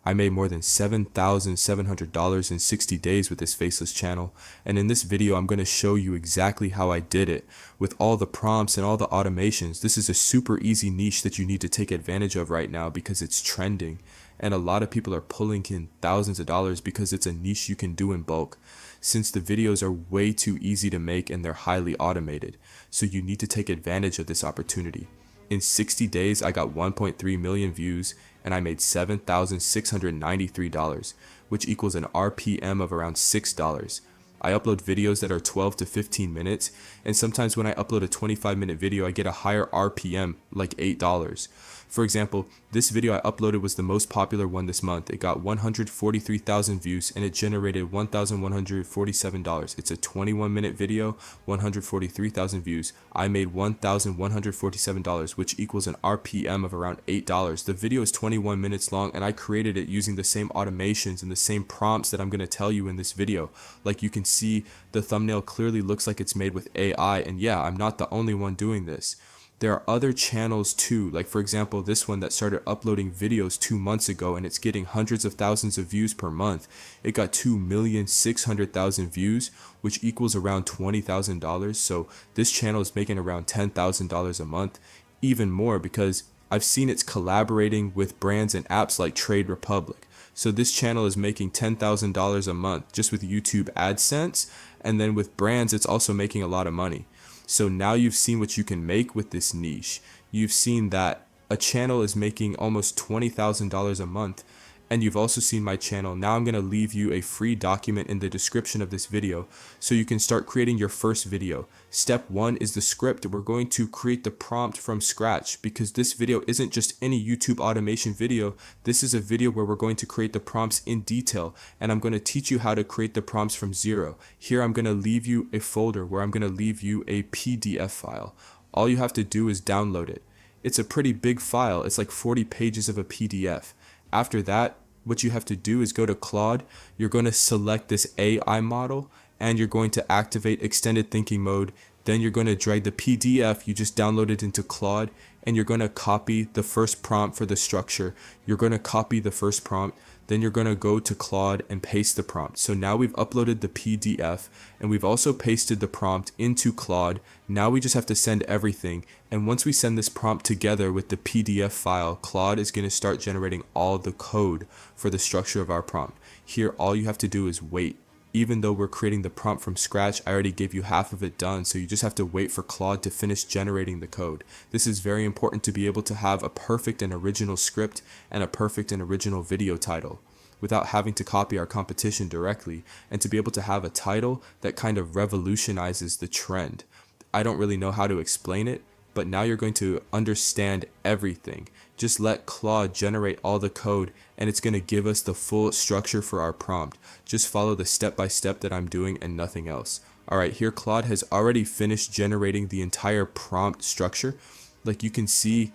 I made more than $7,700 in 60 days with this Faceless channel, and in this video I'm going to show you exactly how I did it with all the prompts and all the automations. This is a super easy niche that you need to take advantage of right now because it's trending, and a lot of people are pulling in thousands of dollars because it's a niche you can do in bulk, since the videos are way too easy to make and they're highly automated. So you need to take advantage of this opportunity. In 60 days, I got 1.3 million views and I made $7,693, which equals an RPM of around $6. I upload videos that are 12 to 15 minutes, and sometimes when I upload a 25-minute video, I get a higher RPM, like $8. For example, this video I uploaded was the most popular one this month. It got 143,000 views and it generated $1,147. It's a 21-minute video, 143,000 views. I made $1,147, which equals an RPM of around $8. The video is 21 minutes long and I created it using the same automations and the same prompts that I'm going to tell you in this video. Like you can see, the thumbnail clearly looks like it's made with AI, and yeah, I'm not the only one doing this. There are other channels too, like for example this one that started uploading videos 2 months ago and it's getting hundreds of thousands of views per month. It got 2,600,000 views, which equals around $20,000. So this channel is making around $10,000 a month, even more because I've seen it's collaborating with brands and apps like Trade Republic. So this channel is making $10,000 a month just with YouTube AdSense, and then with brands it's also making a lot of money. So now you've seen what you can make with this niche. You've seen that a channel is making almost $20,000 a month, and you've also seen my channel. Now I'm going to leave you a free document in the description of this video so you can start creating your first video. Step 1 is the script. We're going to create the prompt from scratch because this video isn't just any YouTube automation video. This is a video where we're going to create the prompts in detail, and I'm going to teach you how to create the prompts from zero. Here I'm going to leave you a folder where I'm going to leave you a PDF file. All you have to do is download it. It's a pretty big file. It's like 40 pages of a PDF. After that, what you have to do is go to Claude. You're going to select this AI model and you're going to activate extended thinking mode. Then you're going to drag the PDF you just downloaded into Claude and you're going to copy the first prompt for the structure. You're going to copy the first prompt. Then you're going to go to Claude and paste the prompt. So now we've uploaded the PDF and we've also pasted the prompt into Claude. Now we just have to send everything. And once we send this prompt together with the PDF file, Claude is going to start generating all the code for the structure of our prompt. Here, all you have to do is wait. Even though we're creating the prompt from scratch, I already gave you half of it done, so you just have to wait for Claude to finish generating the code. This is very important to be able to have a perfect and original script and a perfect and original video title without having to copy our competition directly, and to be able to have a title that kind of revolutionizes the trend. I don't really know how to explain it, but now you're going to understand everything. Just let Claude generate all the code and it's going to give us the full structure for our prompt. Just follow the step-by-step that I'm doing and nothing else. Alright, here Claude has already finished generating the entire prompt structure. Like you can see,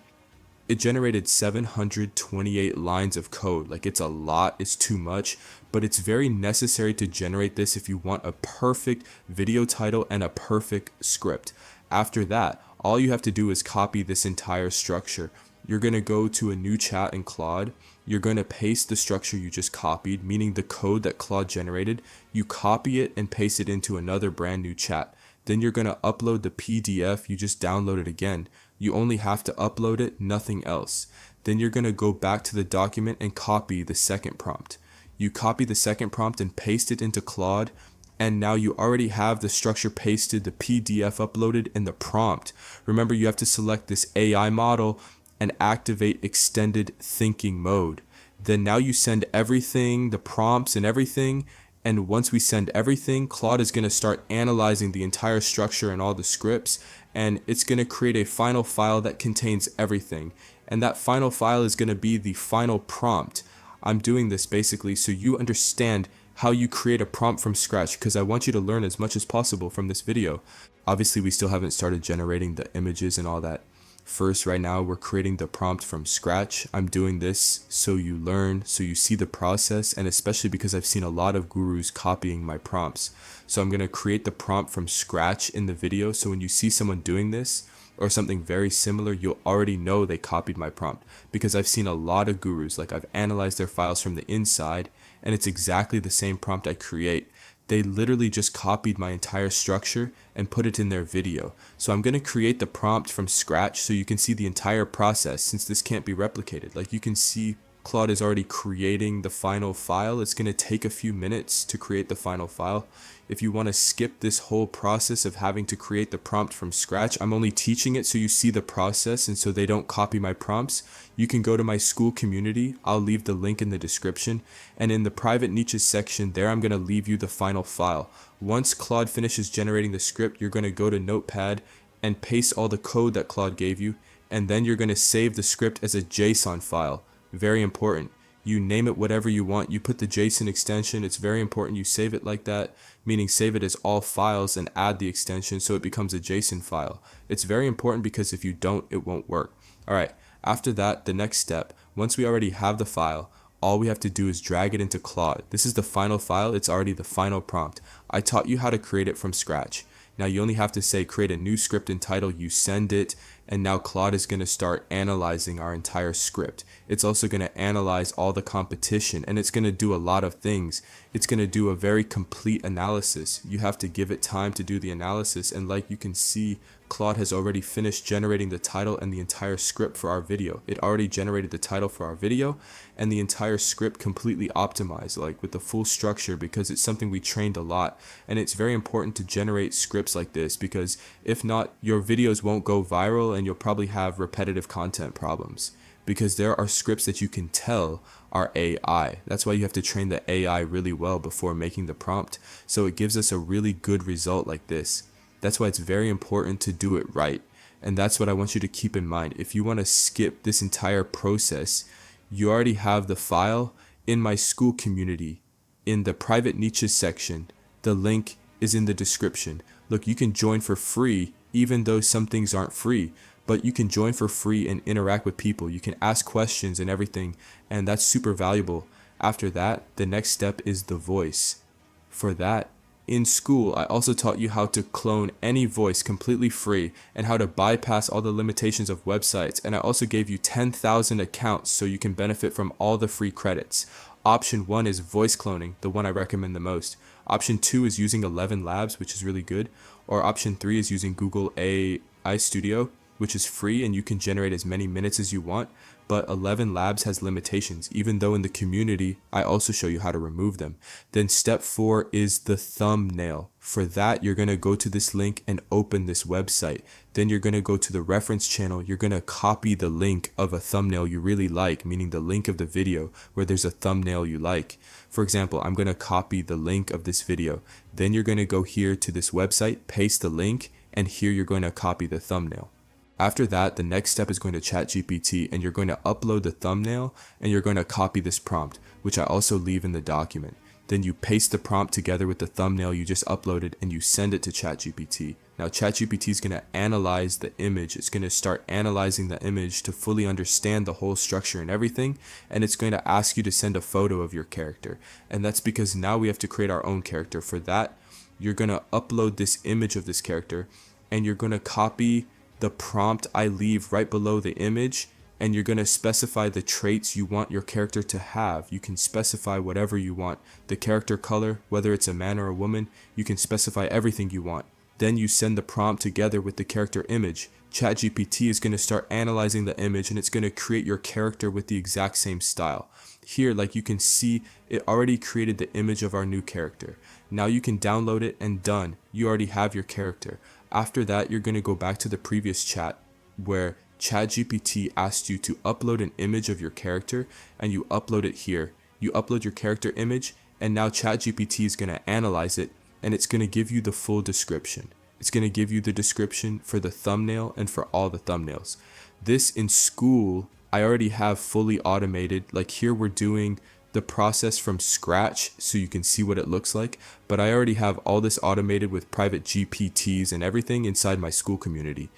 it generated 728 lines of code. Like it's a lot, it's too much, but it's very necessary to generate this if you want a perfect video title and a perfect script. After that, all you have to do is copy this entire structure. You're going to go to a new chat in Claude. You're going to paste the structure you just copied, meaning the code that Claude generated. You copy it and paste it into another brand new chat. Then you're going to upload the PDF you just downloaded again. You only have to upload it, nothing else. Then you're going to go back to the document and copy the second prompt. You copy the second prompt and paste it into Claude. And now you already have the structure pasted, the PDF uploaded, and the prompt. Remember, you have to select this AI model and activate extended thinking mode. Then now you send everything, the prompts and everything. And once we send everything, Claude is going to start analyzing the entire structure and all the scripts. And it's going to create a final file that contains everything. And that final file is going to be the final prompt. I'm doing this basically so you understand how you create a prompt from scratch, because I want you to learn as much as possible from this video. Obviously, we still haven't started generating the images and all that. First, right now, we're creating the prompt from scratch. I'm doing this so you learn, so you see the process, and especially because I've seen a lot of gurus copying my prompts. So I'm going to create the prompt from scratch in the video, so when you see someone doing this, or something very similar, you'll already know they copied my prompt, because I've seen a lot of gurus, like I've analyzed their files from the inside, and it's exactly the same prompt I create. They literally just copied my entire structure and put it in their video. So I'm going to create the prompt from scratch so you can see the entire process, since this can't be replicated. Like you can see Claude is already creating the final file. It's going to take a few minutes to create the final file. If you want to skip this whole process of having to create the prompt from scratch, I'm only teaching it so you see the process and so they don't copy my prompts. You can go to my school community. I'll leave the link in the description. And in the private niches section there, I'm going to leave you the final file. Once Claude finishes generating the script, you're going to go to Notepad and paste all the code that Claude gave you. And then you're going to save the script as a JSON file. Very important. You name it whatever you want. You put the JSON extension. It's very important you save it like that, meaning save it as all files and add the extension so it becomes a JSON file. It's very important because if you don't, it won't work. All right. After that, the next step, once we already have the file, all we have to do is drag it into Claude. This is the final file. It's already the final prompt. I taught you how to create it from scratch. Now you only have to say create a new script and title, you send it, and now Claude is going to start analyzing our entire script. It's also going to analyze all the competition, and it's going to do a lot of things. It's going to do a very complete analysis. You have to give it time to do the analysis, and like you can see, Claude has already finished generating the title and the entire script for our video. It already generated the title for our video and the entire script completely optimized, like with the full structure, because it's something we trained a lot. And it's very important to generate scripts like this, because if not, your videos won't go viral and you'll probably have repetitive content problems, because there are scripts that you can tell are AI. That's why you have to train the AI really well before making the prompt, so it gives us a really good result like this. That's why it's very important to do it right. And that's what I want you to keep in mind. If you want to skip this entire process, you already have the file in my school community in the private niches section. The link is in the description. Look, you can join for free, even though some things aren't free, but you can join for free and interact with people. You can ask questions and everything, and that's super valuable. After that, the next step is the voice. For that, in school, I also taught you how to clone any voice completely free and how to bypass all the limitations of websites. And I also gave you 10,000 accounts so you can benefit from all the free credits. Option 1 is voice cloning, the one I recommend the most. Option 2 is using 11 Labs, which is really good. Or option 3 is using Google AI Studio, which is free and you can generate as many minutes as you want. But 11 Labs has limitations, even though in the community, I also show you how to remove them. Then step 4 is the thumbnail. For that, you're going to go to this link and open this website. Then you're going to go to the reference channel. You're going to copy the link of a thumbnail you really like, meaning the link of the video where there's a thumbnail you like. For example, I'm going to copy the link of this video. Then you're going to go here to this website, paste the link, and here you're going to copy the thumbnail. After that, the next step is going to ChatGPT, and you're going to upload the thumbnail and you're going to copy this prompt, which I also leave in the document. Then you paste the prompt together with the thumbnail you just uploaded and you send it to ChatGPT. Now ChatGPT is going to analyze the image. It's going to start analyzing the image to fully understand the whole structure and everything, and it's going to ask you to send a photo of your character. And that's because now we have to create our own character. For that, you're going to upload this image of this character and you're going to copy the prompt I leave right below the image, and you're going to specify the traits you want your character to have. You can specify whatever you want. The character color, whether it's a man or a woman, you can specify everything you want. Then you send the prompt together with the character image. ChatGPT is going to start analyzing the image and it's going to create your character with the exact same style. Here, like you can see, it already created the image of our new character. Now you can download it and done. You already have your character. After that, you're going to go back to the previous chat where ChatGPT asked you to upload an image of your character, and you upload it here. You upload your character image, and now ChatGPT is going to analyze it, and it's going to give you the full description. It's going to give you the description for the thumbnail and for all the thumbnails. This in school, I already have fully automated. Like here we're doing the process from scratch so you can see what it looks like, but I already have all this automated with private GPTs and everything inside my school community.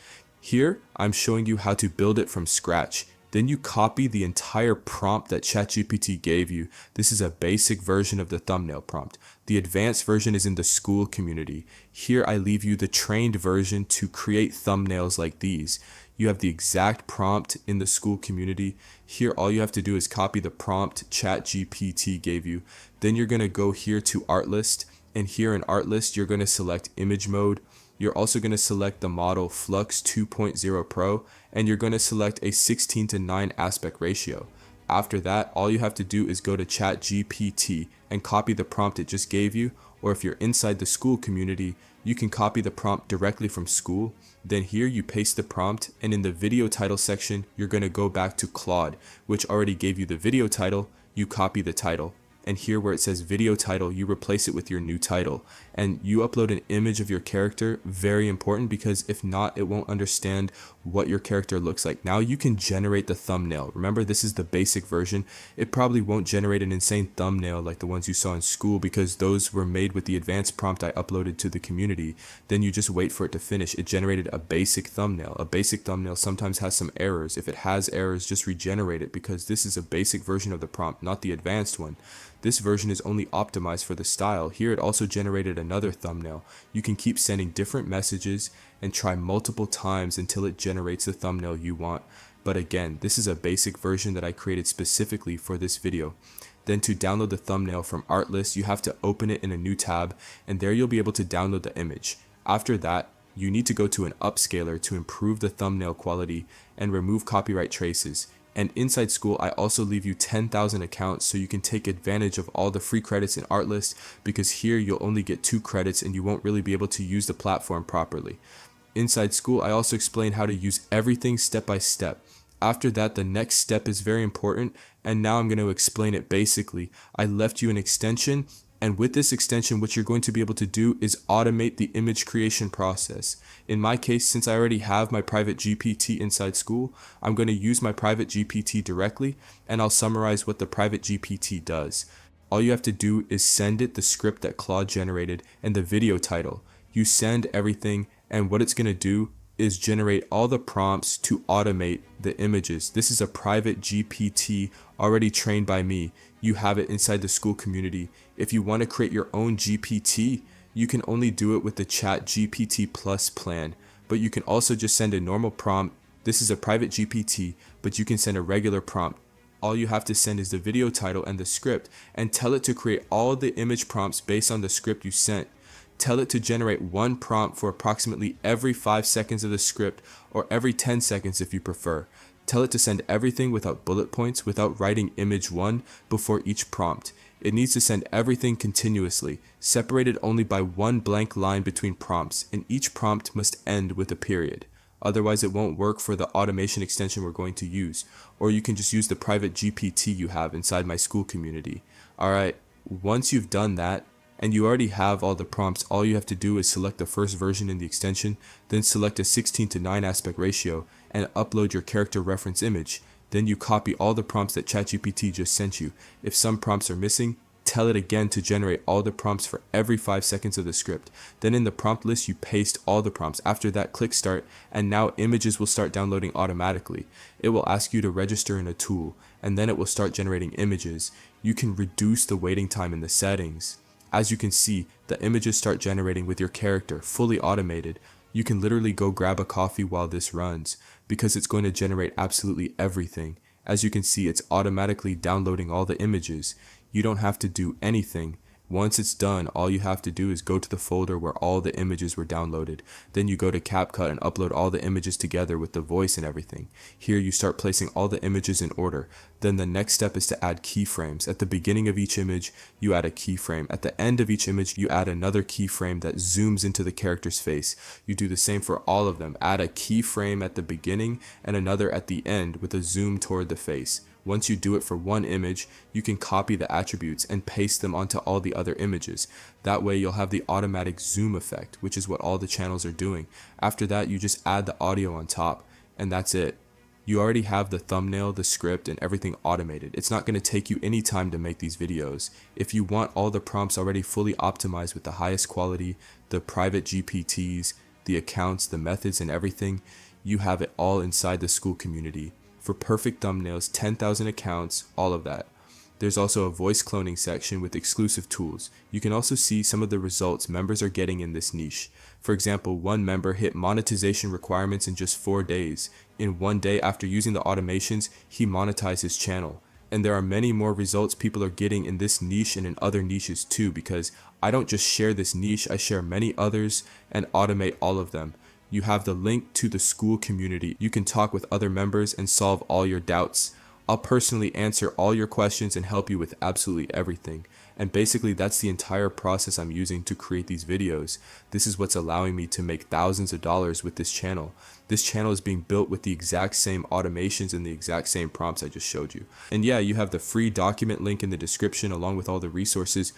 Here, I'm showing you how to build it from scratch. Then you copy the entire prompt that ChatGPT gave you. This is a basic version of the thumbnail prompt. The advanced version is in the school community. Here I leave you the trained version to create thumbnails like these. You have the exact prompt in the school community. Here all you have to do is copy the prompt ChatGPT gave you. Then you're going to go here to art list, and here in art list you're going to select image mode. You're also going to select the model Flux 2.0 Pro, and you're going to select a 16:9 aspect ratio. After that, all you have to do is go to ChatGPT and copy the prompt it just gave you, or if you're inside the school community, you can copy the prompt directly from school. Then here you paste the prompt, and in the video title section, you're going to go back to Claude, which already gave you the video title. You copy the title. And here where it says video title, you replace it with your new title, and you upload an image of your character. Very important, because if not, it won't understand what your character looks like. Now you can generate the thumbnail. Remember, this is the basic version. It probably won't generate an insane thumbnail like the ones you saw in school, because those were made with the advanced prompt I uploaded to the community. Then you just wait for it to finish. It generated a basic thumbnail. A basic thumbnail sometimes has some errors. If it has errors, just regenerate it, because this is a basic version of the prompt, not the advanced one. This version is only optimized for the style. Here it also generated another thumbnail. You can keep sending different messages and try multiple times until it generates the thumbnail you want. But again, this is a basic version that I created specifically for this video. Then to download the thumbnail from Artlist, you have to open it in a new tab, and there you'll be able to download the image. After that, you need to go to an upscaler to improve the thumbnail quality and remove copyright traces. And inside school, I also leave you 10,000 accounts so you can take advantage of all the free credits in Artlist, because here you'll only get 2 credits and you won't really be able to use the platform properly. Inside school, I also explain how to use everything step by step. After that, the next step is very important, and now I'm going to explain it basically. I left you an extension, and with this extension, what you're going to be able to do is automate the image creation process. In my case, since I already have my private GPT inside school, I'm going to use my private GPT directly, and I'll summarize what the private GPT does. All you have to do is send it the script that Claude generated and the video title. You send everything, and what it's going to do is generate all the prompts to automate the images. This is a private GPT already trained by me. You have it inside the school community. If you want to create your own GPT, you can only do it with the Chat GPT Plus plan, but you can also just send a normal prompt. This is a private GPT, but you can send a regular prompt. All you have to send is the video title and the script, and tell it to create all the image prompts based on the script you sent. Tell it to generate one prompt for approximately every 5 seconds of the script, or every 10 seconds if you prefer. Tell it to send everything without bullet points, without writing image 1 before each prompt. It needs to send everything continuously, separated only by one blank line between prompts, and each prompt must end with a period. Otherwise, it won't work for the automation extension we're going to use, or you can just use the private GPT you have inside my school community. Alright, once you've done that, and you already have all the prompts, all you have to do is select the first version in the extension, then select a 16:9 aspect ratio, and upload your character reference image. Then you copy all the prompts that ChatGPT just sent you. If some prompts are missing, tell it again to generate all the prompts for every 5 seconds of the script. Then in the prompt list, you paste all the prompts. After that, click start, and now images will start downloading automatically. It will ask you to register in a tool, and then it will start generating images. You can reduce the waiting time in the settings. As you can see, the images start generating with your character, fully automated. You can literally go grab a coffee while this runs, because it's going to generate absolutely everything. As you can see, it's automatically downloading all the images. You don't have to do anything. Once it's done, all you have to do is go to the folder where all the images were downloaded. Then you go to CapCut and upload all the images together with the voice and everything. Here you start placing all the images in order. Then the next step is to add keyframes. At the beginning of each image, you add a keyframe. At the end of each image, you add another keyframe that zooms into the character's face. You do the same for all of them. Add a keyframe at the beginning and another at the end with a zoom toward the face. Once you do it for one image, you can copy the attributes and paste them onto all the other images. That way you'll have the automatic zoom effect, which is what all the channels are doing. After that, you just add the audio on top, and that's it. You already have the thumbnail, the script, and everything automated. It's not going to take you any time to make these videos. If you want all the prompts already fully optimized with the highest quality, the private GPTs, the accounts, the methods, and everything, you have it all inside the school community. for perfect thumbnails, 10,000 accounts, all of that. There's also a voice cloning section with exclusive tools. You can also see some of the results members are getting in this niche. For example, one member hit monetization requirements in just 4 days. In 1 day after using the automations, he monetized his channel. And there are many more results people are getting in this niche and in other niches too, because I don't just share this niche, I share many others and automate all of them. You have the link to the school community. You can talk with other members and solve all your doubts. I'll personally answer all your questions and help you with absolutely everything. And basically that's the entire process I'm using to create these videos. This is what's allowing me to make thousands of dollars with this channel. This channel is being built with the exact same automations and the exact same prompts I just showed you. And yeah, you have the free document link in the description along with all the resources.